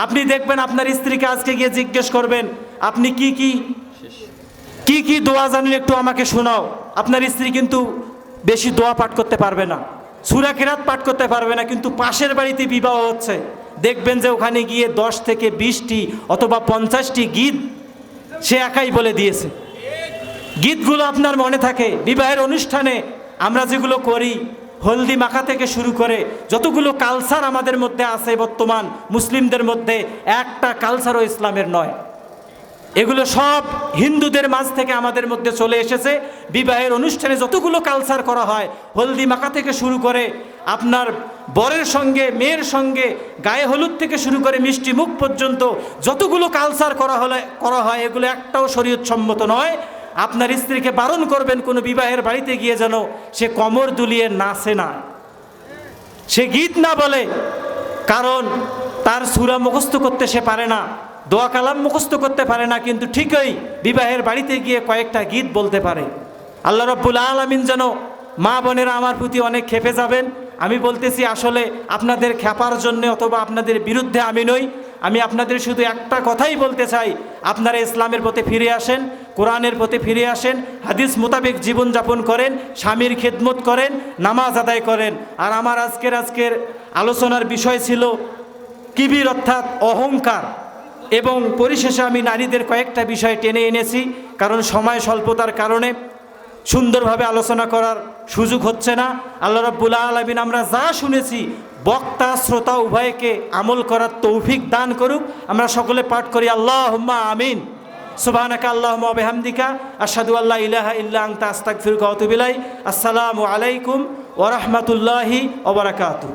আপনি দেখবেন আপনার স্ত্রীকে আজকে গিয়ে জিজ্ঞেস করবেন, আপনি কি দোয়া জানেন একটু আমাকে শোনাও। আপনার স্ত্রী কিন্তু বেশি দোয়া পাঠ করতে পারবে না, সূরা কিরাত পাঠ করতে পারবে না, কিন্তু পাশের বাড়িতে বিবাহ হচ্ছে, দেখবেন যে ওখানে গিয়ে 10 থেকে 20টি অথবা 50টি গীত সে একাই বলে দিয়েছে। গীতগুলো আপনার মনে থাকে। বিবাহের অনুষ্ঠানে আমরা যেগুলো করি, হলদি মাখা থেকে শুরু করে যতগুলো কালচার আমাদের মধ্যে আছে বর্তমান মুসলিমদের মধ্যে, একটা কালচারও ইসলামের নয়। এগুলো সব হিন্দুদের মাঝ থেকে আমাদের মধ্যে চলে এসেছে। বিবাহের অনুষ্ঠানে যতগুলো কালচার করা হয়, হলদি মাখা থেকে শুরু করে আপনার বরের সঙ্গে মেয়ের সঙ্গে গায়ে হলুদ থেকে শুরু করে মিষ্টি মুখ পর্যন্ত যতগুলো কালচার করা হয়, এগুলো একটাও শরীয়ত সম্মত নয়। আপনার স্ত্রীকে বারণ করবেন কোনো বিবাহের বাড়িতে গিয়ে যেন সে কোমর দুলিয়ে নাচে না, সে গীত না বলে, কারণ তার সূরা মুখস্থ করতে সে পারে না, দোয়া কালাম মুখস্থ করতে পারে না, কিন্তু ঠিকই বিবাহের বাড়িতে গিয়ে কয়েকটা গীত বলতে পারে। আল্লাহ রাব্বুল আলামিন যেন, মা বোনেরা আমার প্রতি অনেক ক্ষেপে যাবেন, আমি বলতেছি আসলে আপনাদের খেপার জন্য অথবা আপনাদের বিরুদ্ধে আমি নই। আমি আপনাদের শুধু একটা কথাই বলতে চাই, আপনারা ইসলামের পথে ফিরে আসেন, কোরআনের পথে ফিরে আসেন, হাদিস মোতাবেক জীবনযাপন করেন, স্বামীর খেদমত করেন, নামাজ আদায় করেন। আর আমার আজকের আলোচনার বিষয় ছিল কিবির অর্থাৎ অহংকার, এবং পরিশেষে আমি নারীদের কয়েকটা বিষয় টেনে এনেছি, কারণ সময় স্বল্পতার কারণে সুন্দরভাবে আলোচনা করার সুযোগ হচ্ছে না। আল্লাহ রাব্বুল আলামিন আমরা যা শুনেছি বক্তা শ্রোতা উভয়কে আমল করার তৌফিক দান করুক। আমরা সকলে পাঠ করি আল্লাহুম্মা আমিন। সুবহানাকা আল্লাহুম্মা ওয়া বিহামদিকা আশহাদু আল্লা ইলাহা ইল্লা আনতা আস্তাগফিরুকা ওয়া আতুবু ইলাইক। আসসালামু আলাইকুম ওয়া রাহমাতুল্লাহি ওয়া বারাকাতুহু।